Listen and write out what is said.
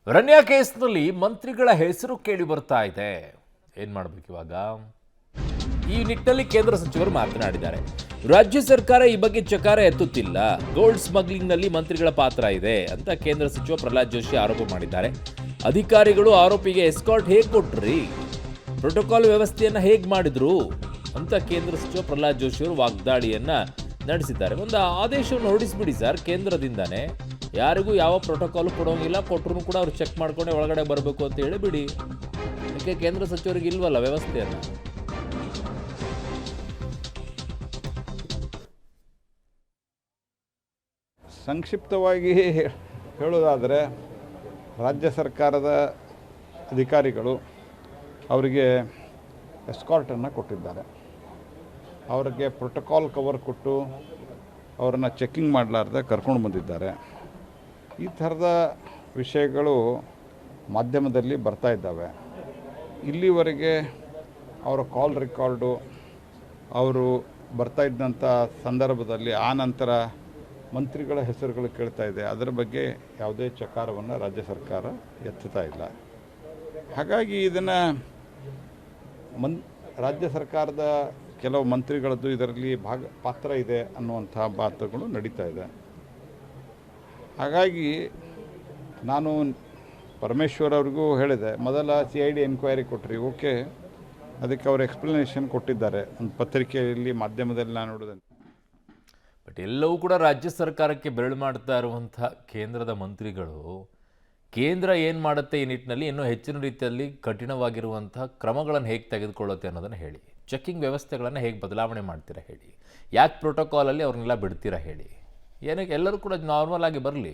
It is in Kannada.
ರಣ್ಯಾ ಕೇಸ್ನಲ್ಲಿ ಮಂತ್ರಿಗಳ ಹೆಸರು ಕೇಳಿ ಬರ್ತಾ ಇದೆ. ಏನ್ ಮಾಡಬೇಕು ಇವಾಗ? ಈ ನಿಟ್ಟಿನಲ್ಲಿ ಕೇಂದ್ರ ಸಚಿವರು ಮಾತನಾಡಿದ್ದಾರೆ. ರಾಜ್ಯ ಸರ್ಕಾರ ಈ ಬಗ್ಗೆ ಚಕಾರ ಎತ್ತುತ್ತಿಲ್ಲ, ಗೋಲ್ಡ್ ಸ್ಮಗ್ಲಿಂಗ್ನಲ್ಲಿ ಮಂತ್ರಿಗಳ ಪಾತ್ರ ಇದೆ ಅಂತ ಕೇಂದ್ರ ಸಚಿವ ಪ್ರಹ್ಲಾದ್ ಜೋಶಿ ಆರೋಪ ಮಾಡಿದ್ದಾರೆ. ಅಧಿಕಾರಿಗಳು ಆರೋಪಿಗೆ ಎಸ್ಕಾರ್ಟ್ ಹೇಗೆ ಕೊಟ್ರಿ, ಪ್ರೋಟೋಕಾಲ್ ವ್ಯವಸ್ಥೆಯನ್ನ ಹೇಗೆ ಮಾಡಿದ್ರು ಅಂತ ಕೇಂದ್ರ ಸಚಿವ ಪ್ರಹ್ಲಾದ್ ಜೋಶಿ ಅವರು ವಾಗ್ದಾಳಿಯನ್ನ ನಡೆಸಿದ್ದಾರೆ. ಒಂದು ಆದೇಶವನ್ನು ಹೊರಡಿಸ್ಬಿಡಿ ಸರ್ ಕೇಂದ್ರದಿಂದಾನೇ, ಯಾರಿಗೂ ಯಾವ ಪ್ರೋಟೋಕಾಲ್ ಕೊಡೋಂಗಿಲ್ಲ, ಕೊಟ್ಟರು ಕೂಡ ಅವ್ರು ಚೆಕ್ ಮಾಡ್ಕೊಂಡೆ ಒಳಗಡೆ ಬರಬೇಕು ಅಂತ ಹೇಳಿ ಬಿಡಿ. ಯಾಕೆ ಕೇಂದ್ರ ಸಚಿವರಿಗೆ ಇಲ್ವಲ್ಲ ವ್ಯವಸ್ಥೆಯನ್ನ? ಸಂಕ್ಷಿಪ್ತವಾಗಿ ಹೇಳೋದಾದರೆ, ರಾಜ್ಯ ಸರ್ಕಾರದ ಅಧಿಕಾರಿಗಳು ಅವರಿಗೆ ಎಸ್ಕಾರ್ಟನ್ನು ಕೊಟ್ಟಿದ್ದಾರೆ. ಅವರಿಗೆ ಪ್ರೋಟೋಕಾಲ್ ಕವರ್ ಕೊಟ್ಟು ಅವರನ್ನು ಚೆಕ್ಕಿಂಗ್ ಮಾಡಲಾರ್ದೆ ಕರ್ಕೊಂಡು ಬಂದಿದ್ದಾರೆ. ಈ ಥರದ ವಿಷಯಗಳು ಮಾಧ್ಯಮದಲ್ಲಿ ಬರ್ತಾ ಇದ್ದಾವೆ. ಇಲ್ಲಿವರೆಗೆ ಅವರ ಕಾಲ್ ರೆಕಾರ್ಡು ಅವರು ಬರ್ತಾ ಇದ್ದಂಥ ಸಂದರ್ಭದಲ್ಲಿ ಆ ನಂತರ ಮಂತ್ರಿಗಳ ಹೆಸರುಗಳು ಕೇಳ್ತಾ ಇದೆ. ಅದರ ಬಗ್ಗೆ ಯಾವುದೇ ಚಕಾರವನ್ನು ರಾಜ್ಯ ಸರ್ಕಾರ ಎತ್ತುತ್ತಾ ಇಲ್ಲ. ಹಾಗಾಗಿ ಇದನ್ನು ರಾಜ್ಯ ಸರ್ಕಾರದ ಕೆಲವು ಮಂತ್ರಿಗಳದ್ದು ಇದರಲ್ಲಿ ಪಾತ್ರ ಇದೆ ಅನ್ನುವಂಥ ಮಾತುಗಳು ನಡೀತಾ ಇದೆ. ಹಾಗಾಗಿ ನಾನು ಪರಮೇಶ್ವರ್ ಅವ್ರಿಗೂ ಹೇಳಿದೆ, ಮೊದಲ CID ಎನ್ಕ್ವೈರಿ ಕೊಟ್ಟರಿ, ಓಕೆ, ಅದಕ್ಕೆ ಅವರು ಎಕ್ಸ್ಪ್ಲನೇಷನ್ ಕೊಟ್ಟಿದ್ದಾರೆ ಒಂದು ಪತ್ರಿಕೆಯಲ್ಲಿ, ಮಾಧ್ಯಮದಲ್ಲಿ ನಾನು ನೋಡಿದೆ. ಬಟ್ ಎಲ್ಲವೂ ಕೂಡ ರಾಜ್ಯ ಸರ್ಕಾರಕ್ಕೆ ಬೆರಳು ಮಾಡ್ತಾ ಇರುವಂಥ ಕೇಂದ್ರದ ಮಂತ್ರಿಗಳು ಕೇಂದ್ರ ಏನು ಮಾಡುತ್ತೆ ಈ ನಿಟ್ಟಿನಲ್ಲಿ ಇನ್ನೂ ಹೆಚ್ಚಿನ ರೀತಿಯಲ್ಲಿ ಕಠಿಣವಾಗಿರುವಂಥ ಕ್ರಮಗಳನ್ನು ಹೇಗೆ ತೆಗೆದುಕೊಳ್ಳುತ್ತೆ ಅನ್ನೋದನ್ನು ಹೇಳಿ. ಚೆಕ್ಕಿಂಗ್ ವ್ಯವಸ್ಥೆಗಳನ್ನು ಹೇಗೆ ಬದಲಾವಣೆ ಮಾಡ್ತೀರಾ ಹೇಳಿ. ಯಾಕೆ ಪ್ರೋಟೋಕಾಲಲ್ಲಿ ಅವ್ರನ್ನೆಲ್ಲ ಬಿಡ್ತೀರಾ ಹೇಳಿ. ಏನಕ್ಕೆ ಎಲ್ಲರೂ ಕೂಡ ನಾರ್ಮಲ್ ಆಗಿ ಬರಲಿ.